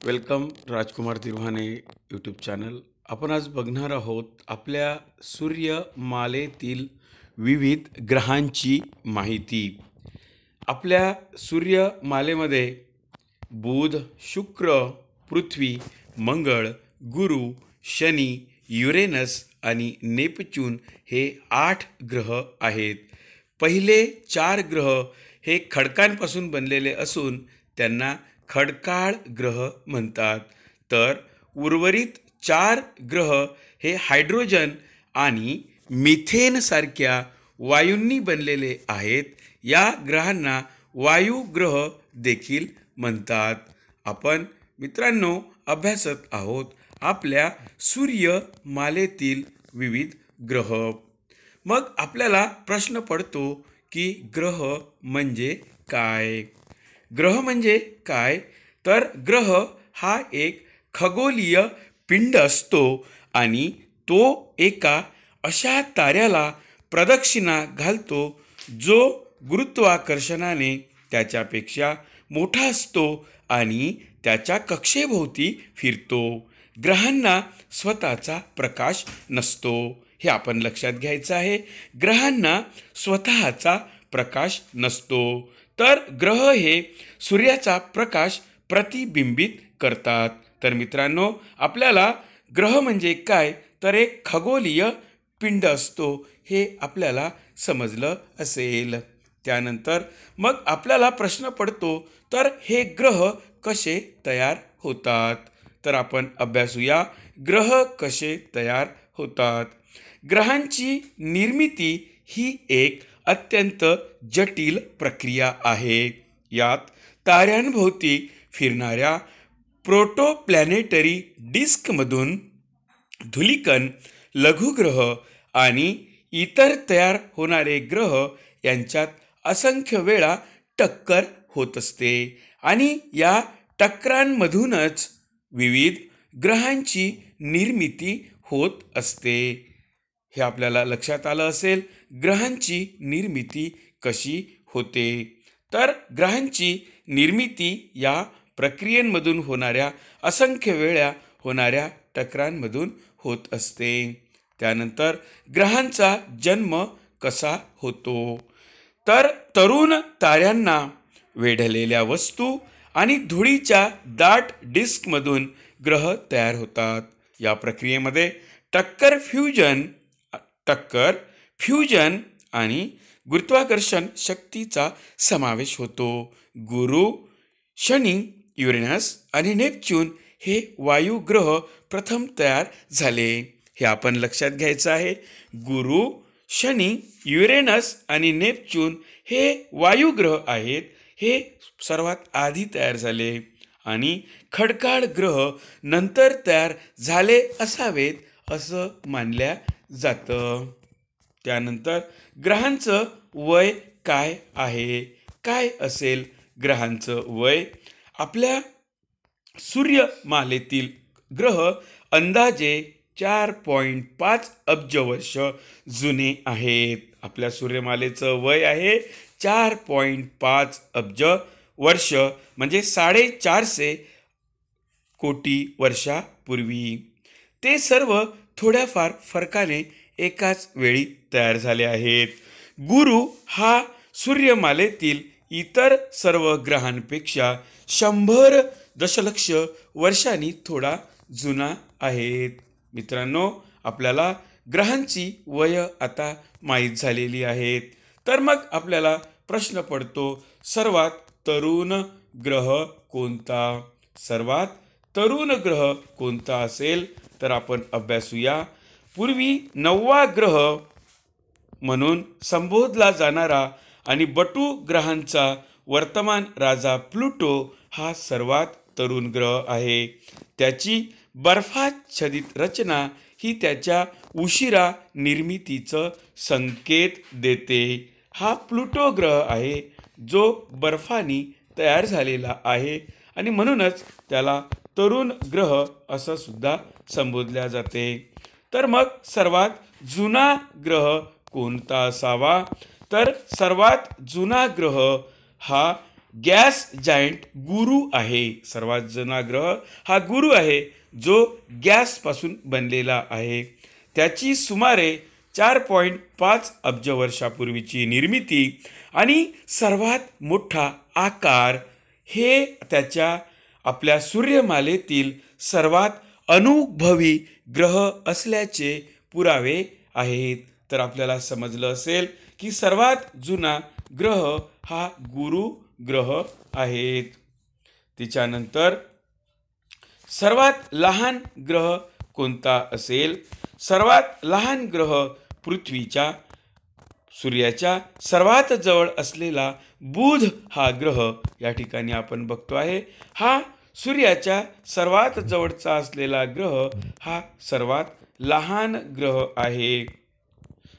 Welcome राजकुमार तिरव्हाने YouTube channel. आपण आज बघणार आहोत आपल्या सूर्यमालेतील विविध ग्रहांची माहिती. आपल्या सूर्यमालेमध्ये बुध, शुक्र, पृथ्वी, मंगळ, गुरु, शनी, युरेनस आणि नेपच्यून हे 8 ग्रह आहेत. पहिले 4 ग्रह हे खडकांपासून बनलेले असून त्यांना खडकाळ ग्रह म्हणतात. तर उर्वरित 4 ग्रह हे हायड्रोजन आणि मिथेन सारख्या वायूंनी बनलेले आहेत. या ग्रहांना वायुग्रह देखील म्हणतात. आपण मित्रांनो अभ्यासत आहोत आपल्या सूर्यमालेतील विविध ग्रह. मग आपल्याला प्रश्न पडतो की ग्रह म्हणजे काय? ग्रह म्हणजे काय? तर ग्रह हा एक खगोलीय पिंड असतो आणि तो एका अशा ताऱ्याला प्रदक्षिणा घालतो जो गुरुत्वाकर्षणाने त्याच्यापेक्षा मोठा असतो आणि त्याच्या कक्षेभोवती फिरतो. ग्रहांना स्वतःचा प्रकाश नसतो, हे आपण लक्षात घ्यायचं आहे. ग्रहांना स्वतःचा प्रकाश नसतो. तर ग्रह हे सूर्याचा प्रकाश प्रतिबिंबित करतात. तर मित्रांनो आपल्याला ग्रह म्हणजे काय तर एक खगोलीय पिंड असतो हे आपल्याला समजलं असेल. त्यानंतर मग आपल्याला प्रश्न पडतो तर हे ग्रह कसे तयार होतात? तर आपण अभ्यासूया ग्रह कसे तयार होतात. ग्रहांची निर्मिती ही एक अत्यंत जटिल प्रक्रिया आहे. यात ताऱ्यांभोवती फिरणाऱ्या प्रोटोप्लॅनेटरी डिस्कमधून धूलिकण, लघुग्रह आणि इतर तयार होणारे ग्रह यांच्यात असंख्य वेळा टक्कर होत असते आणि या टक्करांमधूनच विविध ग्रहांची निर्मिती होत असते. हे आपल्याला लक्षात आलं असेल ग्रहांची निर्मिती कशी होते. तर ग्रहांची निर्मिती या प्रक्रियेमधून होणाऱ्या असंख्य वेळा होणाऱ्या टक्करांमधून होत असते. त्यानंतर ग्रहांचा जन्म कसा होतो? तर तरुण ताऱ्यांना वेढलेल्या वस्तू आणि धुळीच्या दाट डिस्कमधून ग्रह तयार होतात. या प्रक्रियेमध्ये टक्कर फ्यूजन आणि गुरुत्वाकर्षण शक्तीचा समावेश होतो. गुरु, शनी, युरेनस आणि नेपच्यून हे वायुग्रह प्रथम तयार झाले. हे आपण लक्षात घ्यायचं आहे. गुरु, शनी, युरेनस आणि नेपच्यून हे वायुग्रह आहेत. हे सर्वात आधी तयार झाले आणि खडकाळ ग्रह नंतर तयार झाले असावेत असं मानल्या जातं. त्यानंतर ग्रहांचं वय काय आहे? काय असेल ग्रहांचं वय? आपल्या सूर्यमालेतील ग्रह अंदाजे 4.5 अब्ज वर्ष जुने आहेत. आपल्या सूर्यमालेचं वय आहे 4.5 अब्ज वर्ष म्हणजे 450 कोटी वर्षापूर्वी. ते सर्व थोड्याफार फरकाने एकाच वेळी तयार झाले आहेत. गुरु हा सूर्यमालेतील इतर सर्व ग्रहांपेक्षा 100 दशलक्ष वर्षांनी थोडा जुना आहेत. मित्रांनो आपल्याला ग्रहांची वय आता माहीत झालेली आहेत. तर मग आपल्याला प्रश्न पडतो सर्वात तरुण ग्रह कोणता? सर्वात तरुण ग्रह कोणता असेल तर आपण अभ्यासूया. पूर्वी 9वा ग्रह म्हणून संबोधला जाणारा आणि बटू ग्रहांचा वर्तमान राजा प्लुटो हा सर्वात तरुण ग्रह आहे. त्याची बर्फाच्छादित रचना ही त्याच्या उशिरा निर्मितीचं संकेत देते. हा प्लुटो ग्रह आहे जो बर्फाने तयार झालेला आहे आणि म्हणूनच त्याला तरुण ग्रह असं सुद्धा संबोधल्या जाते. तर मग सर्वात जुना ग्रह कोणता असावा? तर सर्वात जुना ग्रह हा गॅस जायंट गुरु आहे. सर्वात जुना ग्रह हा गुरु आहे, जो गॅसपासून बनलेला आहे. त्याची सुमारे 4.5 अब्ज वर्षापूर्वीची निर्मिती आणि सर्वात मोठा आकार हे त्याच्या आपल्या सूर्यमालेतील सर्वात अनुभवी ग्रह असल्याचे पुरावे आहेत. तर आपल्याला समजलं असेल की सर्वात जुना ग्रह हा गुरु ग्रह आहेत. त्याच्यानंतर सर्वात लहान ग्रह कोणता असेल? सर्वात लहान ग्रह पृथ्वीच्या सूर्याच्या सर्वात जवळ असलेला बुध हा ग्रह या ठिकाणी आपण बघतो आहे. हा सूर्याच्या सर्वात जवळचा असलेला ग्रह हा सर्वात लहान ग्रह आहे.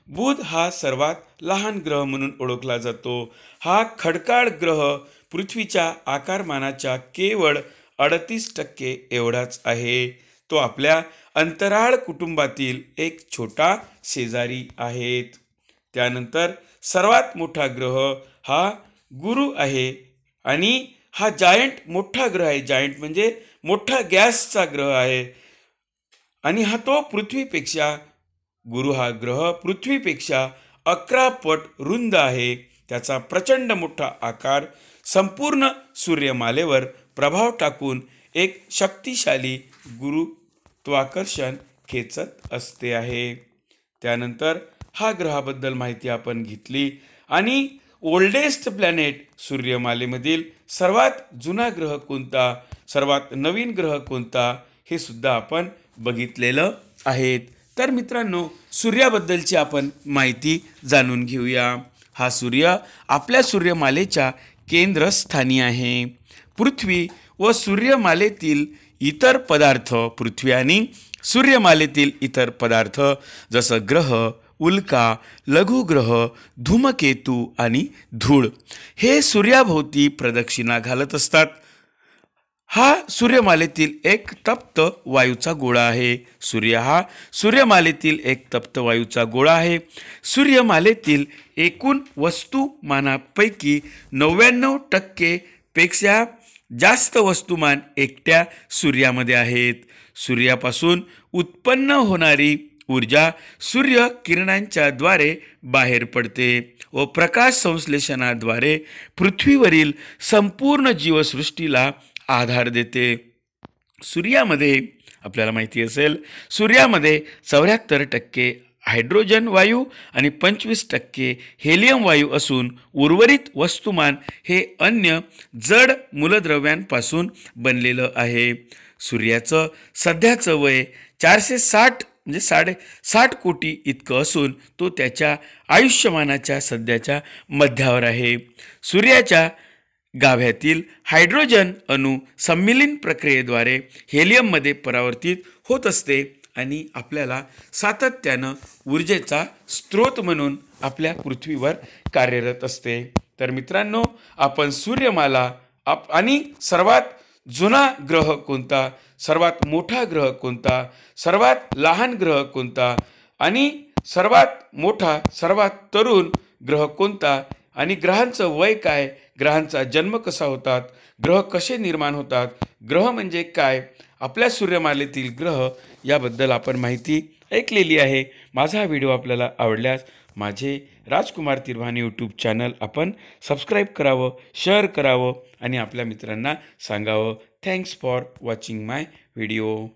बुध हा सर्वात लहान ग्रह म्हणून ओळखला जातो. हा खडकाळ ग्रह पृथ्वीच्या आकारमानाच्या केवळ 38% एवढाच आहे. तो आपल्या अंतराळ कुटुंबातील एक छोटा शेजारी आहेत. त्यानंतर सर्वात मोठा ग्रह हा गुरु आहे आणि हा जायंट मोठा ग्रह आहे. जायंट म्हणजे मोठा गॅसचा ग्रह आहे आणि हा तो पृथ्वीपेक्षा गुरु हा ग्रह पृथ्वीपेक्षा 11 पट रुंद आहे. त्याचा प्रचंड मोठा आकार संपूर्ण सूर्यमालेवर प्रभाव टाकून एक शक्तिशाली गुरुत्वाकर्षण खेचत असते आहे. त्यानंतर हा ग्रहाबद्दल माहिती आपण घेतली आणि ओल्डेस्ट प्लॅनेट सूर्यमालेमधील सर्वात जुना ग्रह कोणता, सर्वात नवीन ग्रह कोणता हे सुद्धा आपण बघितलेलं आहे. तर मित्रांनो, सूर्याबद्दलची आपण माहिती जाणून घेऊया. हा सूर्य आपल्या सूर्यमालेच्या केंद्रस्थानी आहे. पृथ्वी व सूर्यमालेतील इतर पदार्थ, पृथ्वी आणि सूर्यमालेतील इतर पदार्थ जसं ग्रह, उल्का, लघुग्रह, धूमकेतू आणि धूळ हे सूर्याभोवती प्रदक्षिणा घालत असतात. हा सूर्यमालेतील एक तप्त वायूचा गोळा आहे. सूर्य हा सूर्यमालेतील एक तप्त वायूचा गोळा आहे. सूर्यमालेतील एकूण वस्तुमानापैकी 99% पेक्षा जास्त वस्तुमान एकट्या सूर्यामध्ये आहेत. सूर्यापासून उत्पन्न होणारी ऊर्जा सूर्य किरणांच्या द्वारे बाहेर पडते व प्रकाश संश्लेषणाद्वारे पृथ्वीवरील संपूर्ण जीवसृष्टीला आधार देते. सूर्यामध्ये आपल्याला माहिती असेल, सूर्यामध्ये 74% हायड्रोजन वायू आणि 25% हेलियम वायू असून उर्वरित वस्तुमान हे अन्य जड मूलद्रव्यांपासून बनलेलं आहे. सूर्याचं सध्याचं वय 460 म्हणजे 60 कोटी इतकं असून तो त्याच्या आयुष्यमानाच्या सध्याच्या मध्यावर आहे. सूर्याच्या गाभ्यातील हायड्रोजन अणू सम्मिलन प्रक्रियेद्वारे हेलियममध्ये परावर्तित होत असते आणि आपल्याला सातत्यानं ऊर्जेचा स्रोत म्हणून आपल्या पृथ्वीवर कार्यरत असते. तर मित्रांनो, आपण सूर्यमाला आणि सर्वात जुना ग्रह कोणता, सर्वात मोठा ग्रह कोणता, सर्वात लहान ग्रह कोणता आणि सर्वात मोठा सर्वात तरुण ग्रह कोणता आणि ग्रहांचं वय काय, ग्रहांचा जन्म कसा होतात, ग्रह कसे निर्माण होतात, ग्रह म्हणजे काय, आपल्या सूर्यमालेतील ग्रह याबद्दल आपण माहिती ऐकलेली आहे. माझा हा व्हिडिओ आपल्याला आवडल्यास माझे राजकुमार तिरभाने यूट्यूब चॅनल आपण सबस्क्राईब करावं, शेअर करावं आणि आपल्या मित्रांना सांगावं. Thanks for watching my video.